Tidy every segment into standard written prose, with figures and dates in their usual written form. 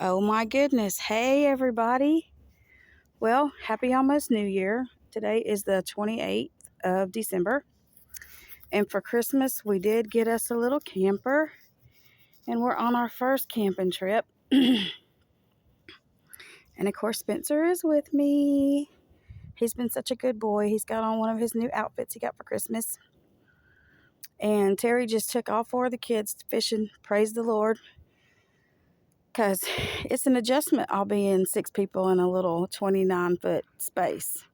Oh my goodness. Hey, everybody. Well, happy almost New Year. Today is the 28th of December. And for Christmas, we did get us a little camper. And we're on our first camping trip. And of course, Spencer is with me. He's been such a good boy. He's got on one of his new outfits he got for Christmas. And Terry just took all four of the kids fishing. Praise the Lord. Because it's an adjustment all being six people in a little 29-foot space.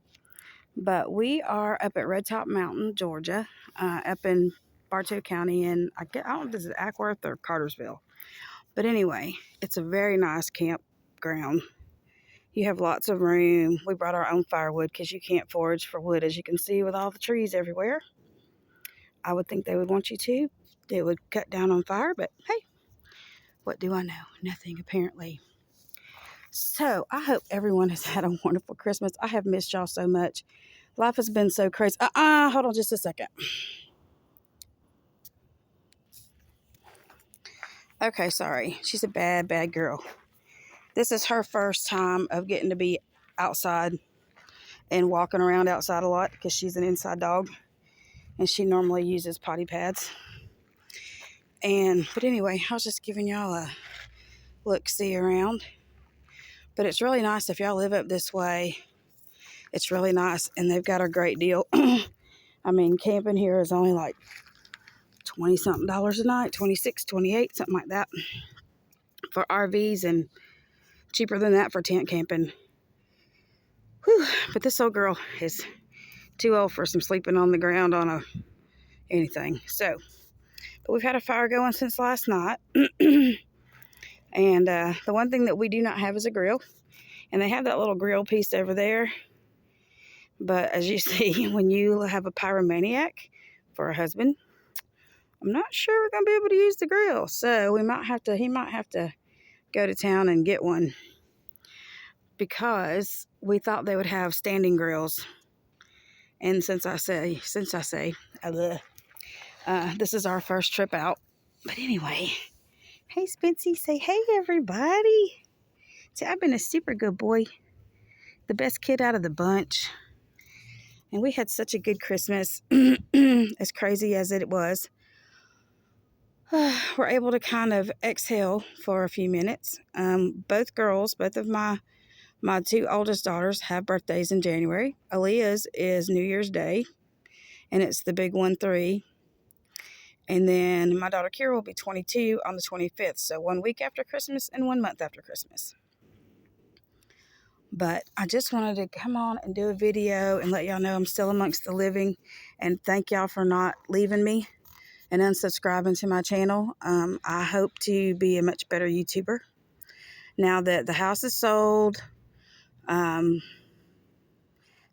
But we are up at Red Top Mountain, Georgia, up in Bartow County, and I don't know if this is Ackworth or Cartersville. But anyway, it's a very nice campground. You have lots of room. We brought our own firewood because you can't forage for wood, as you can see, with all the trees everywhere. I would think they would want you to. It would cut down on fire, but hey, what do I know? Nothing, apparently. So I hope everyone has had a wonderful Christmas. I have missed y'all so much. Life has been so crazy. Hold on just a second. Okay, sorry. She's a bad, bad girl. This is her first time of getting to be outside and walking around outside a lot because she's an inside dog and she normally uses potty pads. But anyway, I was just giving y'all a look-see around. But it's really nice if y'all live up this way. It's really nice, and they've got a great deal. I mean, camping here is only like $20-something a night, 26, 28, something like that for RVs, and cheaper than that for tent camping. Whew. But this old girl is too old for some sleeping on the ground on anything. So, but we've had a fire going since last night. And the one thing that we do not have is a grill. And they have that little grill piece over there. But as you see, when you have a pyromaniac for a husband, I'm not sure we're going to be able to use the grill. So he might have to go to town and get one. Because we thought they would have standing grills. And since I say, this is our first trip out. But anyway, hey Spency, say hey everybody. See, I've been a super good boy. The best kid out of the bunch. And we had such a good Christmas. As crazy as it was. We're able to kind of exhale for a few minutes. Both of my two oldest daughters have birthdays in January. Aaliyah's is New Year's Day, and it's the big 1-3. And then my daughter Kira will be 22 on the 25th, so 1 week after Christmas and 1 month after Christmas. But I just wanted to come on and do a video and let y'all know I'm still amongst the living, and thank y'all for not leaving me and unsubscribing to my channel. I hope to be a much better YouTuber now that the house is sold.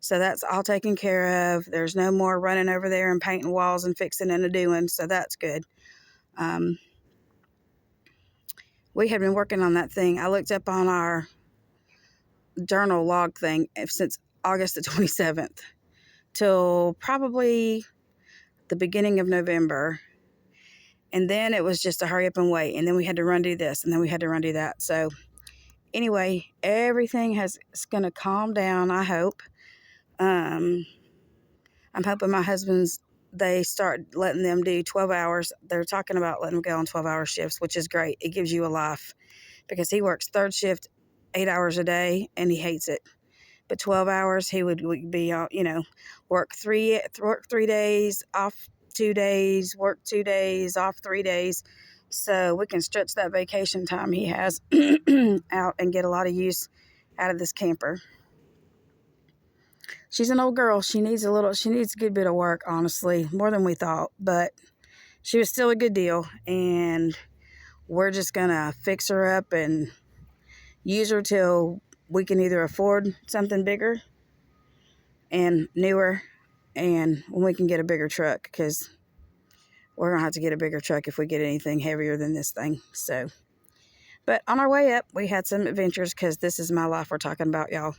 So that's all taken care of. There's no more running over there and painting walls and fixing and a-doing, so that's good. We had been working on that thing. I looked up on our journal log thing since August the 27th till probably the beginning of November. And then it was just a hurry up and wait. And then we had to run do this, and then we had to run do that. So anyway, everything is going to calm down, I hope. I'm hoping my they start letting them do 12 hours. They're talking about letting them go on 12-hour shifts, which is great. It gives you a life because he works third shift 8 hours a day and he hates it. But 12 hours, he would be, work 3 days, off 2 days, work 2 days, off 3 days. So we can stretch that vacation time he has out and get a lot of use out of this camper. She's an old girl. She needs a good bit of work, honestly, more than we thought. But she was still a good deal. And we're just going to fix her up and use her till we can either afford something bigger and newer, and when we can get a bigger truck, because we're going to have to get a bigger truck if we get anything heavier than this thing. So, but on our way up, we had some adventures because this is my life we're talking about, y'all.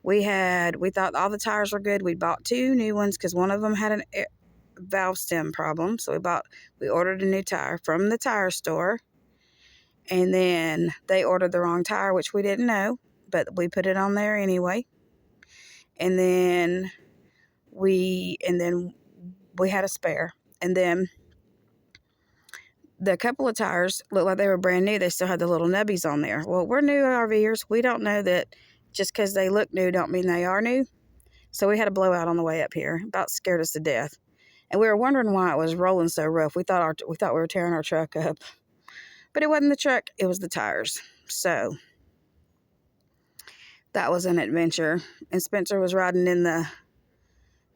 We thought all the tires were good. We bought 2 new ones because one of them had an valve stem problem. So we ordered a new tire from the tire store. And then they ordered the wrong tire, which we didn't know, but we put it on there anyway. And then we had a spare. And then the couple of tires looked like they were brand new. They still had the little nubbies on there. Well, we're new RVers. We don't know that just because they look new don't mean they are new. So we had a blowout on the way up here. About scared us to death. And we were wondering why it was rolling so rough. We thought we were tearing our truck up. But it wasn't the truck. It was the tires. So that was an adventure. And Spencer was riding in the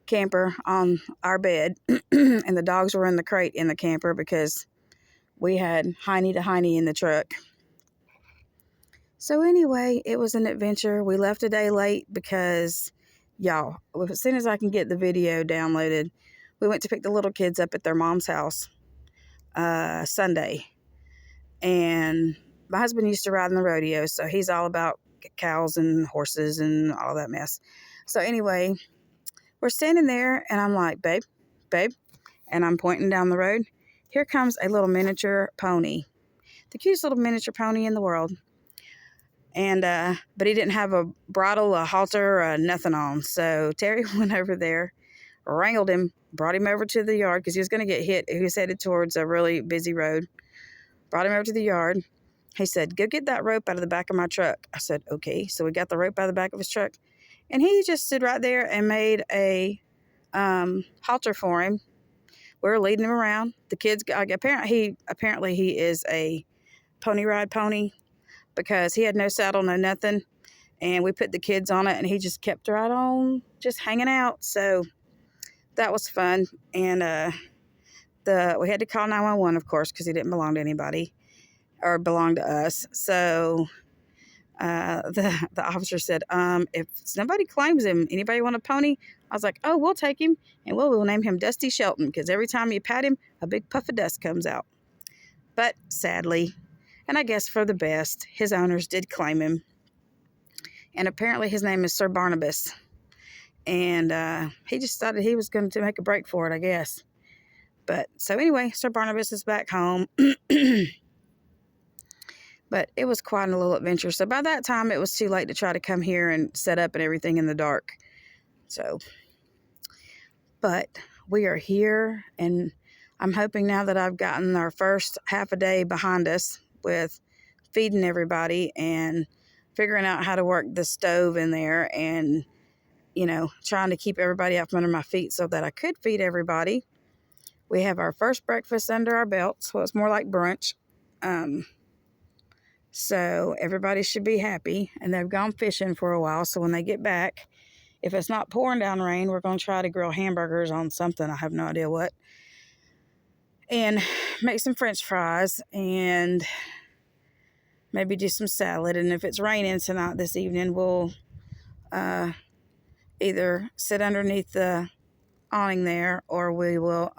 camper on our bed. And the dogs were in the crate in the camper because we had Heine to Heine in the truck. So anyway, it was an adventure. We left a day late because, y'all, as soon as I can get the video downloaded, we went to pick the little kids up at their mom's house Sunday. And my husband used to ride in the rodeo, so he's all about cows and horses and all that mess. So anyway, we're standing there, and I'm like, babe, and I'm pointing down the road. Here comes a little miniature pony, the cutest little miniature pony in the world. And but he didn't have a bridle, a halter, nothing on. So Terry went over there, wrangled him, brought him over to the yard because he was going to get hit. He was headed towards a really busy road. Brought him over to the yard. He said, go get that rope out of the back of my truck. I said, okay. So we got the rope out of the back of his truck. And he just stood right there and made a halter for him. We were leading him around. The kids, apparently he is a pony ride pony because he had no saddle, no nothing. And we put the kids on it and he just kept right on just hanging out. So that was fun. And we had to call 911, of course, because he didn't belong to anybody or belong to us. So the officer said, if somebody claims him, anybody want a pony? I was like, oh, we'll take him, and we'll name him Dusty Shelton, because every time you pat him, a big puff of dust comes out. But sadly, and I guess for the best, his owners did claim him. And apparently his name is Sir Barnabas. And he just decided he was going to make a break for it, I guess. But so anyway, Sir Barnabas is back home. But it was quite a little adventure. So by that time, it was too late to try to come here and set up and everything in the dark. So, but we are here, and I'm hoping now that I've gotten our first half a day behind us with feeding everybody and figuring out how to work the stove in there and, trying to keep everybody out from under my feet so that I could feed everybody. We have our first breakfast under our belt, so it's more like brunch. So everybody should be happy, and they've gone fishing for a while. So when they get back, if it's not pouring down rain, we're going to try to grill hamburgers on something. I have no idea what. And make some French fries and maybe do some salad. And if it's raining tonight this evening, we'll either sit underneath the awning there, or we will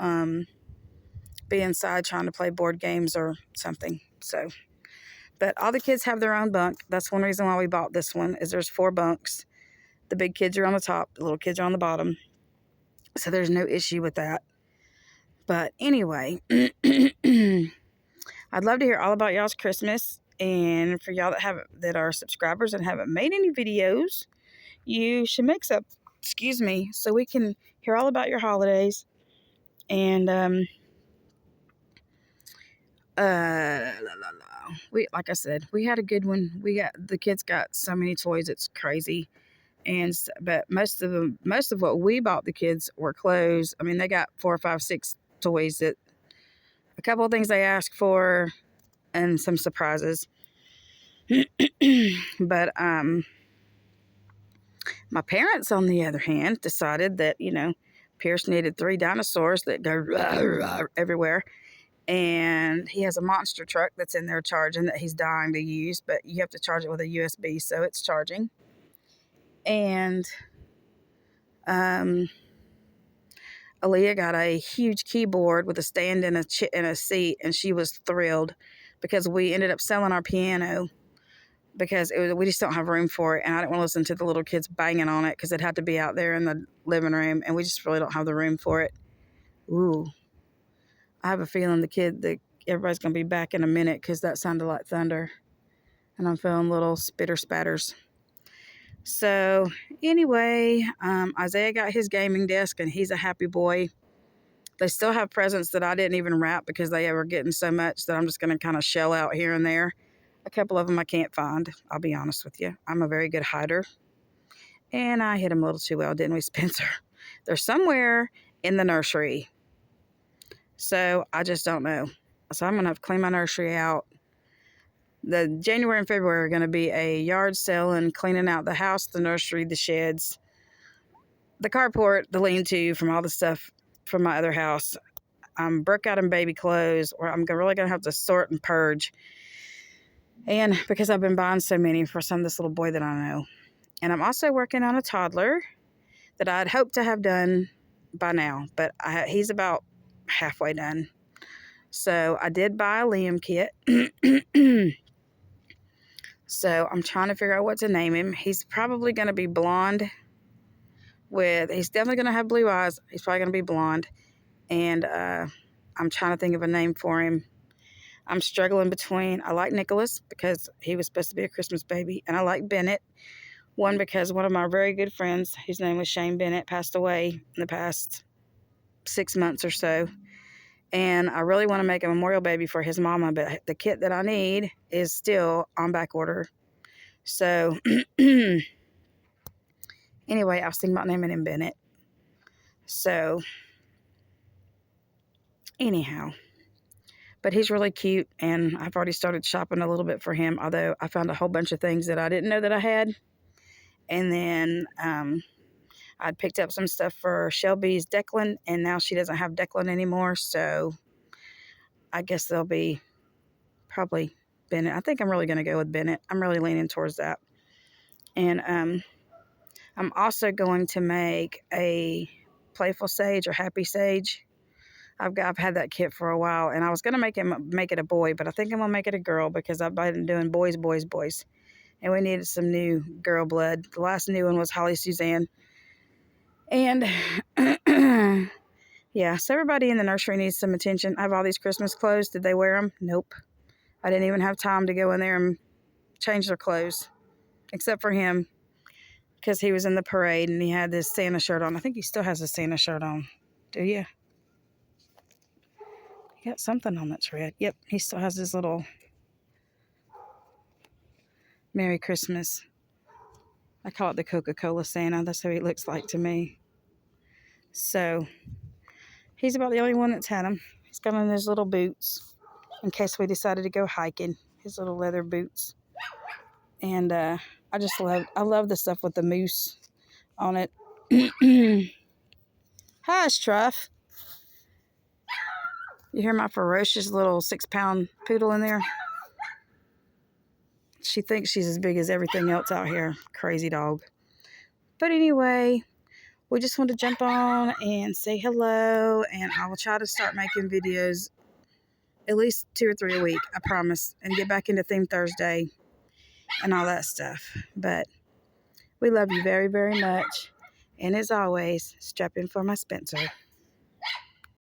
be inside trying to play board games or something. So, but all the kids have their own bunk. That's one reason why we bought this one, is there's 4 bunks. The big kids are on the top, the little kids are on the bottom. So there's no issue with that. But anyway, I'd love to hear all about y'all's Christmas. And for y'all that are subscribers and haven't made any videos, you should make some, so we can hear all about your holidays. And like I said, we had a good one. The kids got so many toys, it's crazy. But most of what we bought the kids were clothes. I mean, they got 4, 5, 6 toys, that a couple of things they asked for, and some surprises. But my parents, on the other hand, decided that Pierce needed 3 dinosaurs that go rah, rah, everywhere. And he has a monster truck that's in there charging that he's dying to use, but you have to charge it with a USB, so it's charging. And Aaliyah got a huge keyboard with a stand and a seat, and she was thrilled because we ended up selling our piano because we just don't have room for it, and I didn't want to listen to the little kids banging on it because it had to be out there in the living room, and we just really don't have the room for it. Ooh. I have a feeling the everybody's going to be back in a minute because that sounded like thunder. And I'm feeling little spitter spatters. So anyway, Isaiah got his gaming desk and he's a happy boy. They still have presents that I didn't even wrap because they were getting so much that I'm just going to kind of shell out here and there. A couple of them I can't find, I'll be honest with you. I'm a very good hider. And I hit them a little too well, didn't we, Spencer? They're somewhere in the nursery. So I just don't know. So I'm going to have to clean my nursery out. The January and February are going to be a yard sale and cleaning out the house, the nursery, the sheds, the carport, the lean-to from all the stuff from my other house. I'm broke out in baby clothes, or I'm really going to have to sort and purge. And because I've been buying so many for this little boy that I know. And I'm also working on a toddler that I'd hoped to have done by now, but he's about halfway done. So I did buy a Liam kit. So I'm trying to figure out what to name him. He's probably going to be blonde he's definitely going to have blue eyes. He's probably going to be blonde. And I'm trying to think of a name for him. I'm struggling between, I like Nicholas because he was supposed to be a Christmas baby. And I like Bennett. One, because one of my very good friends, whose name was Shane Bennett, passed away in the past 6 months or so. And I really want to make a memorial baby for his mama, but the kit that I need is still on back order. So anyway, I was thinking about naming him Bennett. So anyhow, but he's really cute, and I've already started shopping a little bit for him, although I found a whole bunch of things that I didn't know that I had. And then I'd picked up some stuff for Shelby's Declan, and now she doesn't have Declan anymore, so I guess they'll be probably Bennett. I think I'm really going to go with Bennett. I'm really leaning towards that. And I'm also going to make a Playful Sage or Happy Sage. I've had that kit for a while, and I was going to make it a boy, but I think I'm going to make it a girl because I've been doing boys. And we needed some new girl blood. The last new one was Holly Suzanne. And yeah, so everybody in the nursery needs some attention. I have all these Christmas clothes. Did they wear them? Nope. I didn't even have time to go in there and change their clothes, except for him, because he was in the parade and he had this Santa shirt on. I think he still has a Santa shirt on. Do you? He got something on that's red. Yep, he still has his little Merry Christmas. I call it the Coca-Cola Santa. That's how he looks like to me. So he's about the only one that's had him. He's got on his little boots in case we decided to go hiking. His little leather boots. And I love the stuff with the moose on it. Hush, Truff. You hear my ferocious little 6-pound poodle in there? She thinks she's as big as everything else out here. Crazy dog. But anyway, we just want to jump on and say hello. And I will try to start making videos at least 2 or 3 a week, I promise. And get back into Theme Thursday and all that stuff. But we love you very, very much. And as always, strap in for my Spenser.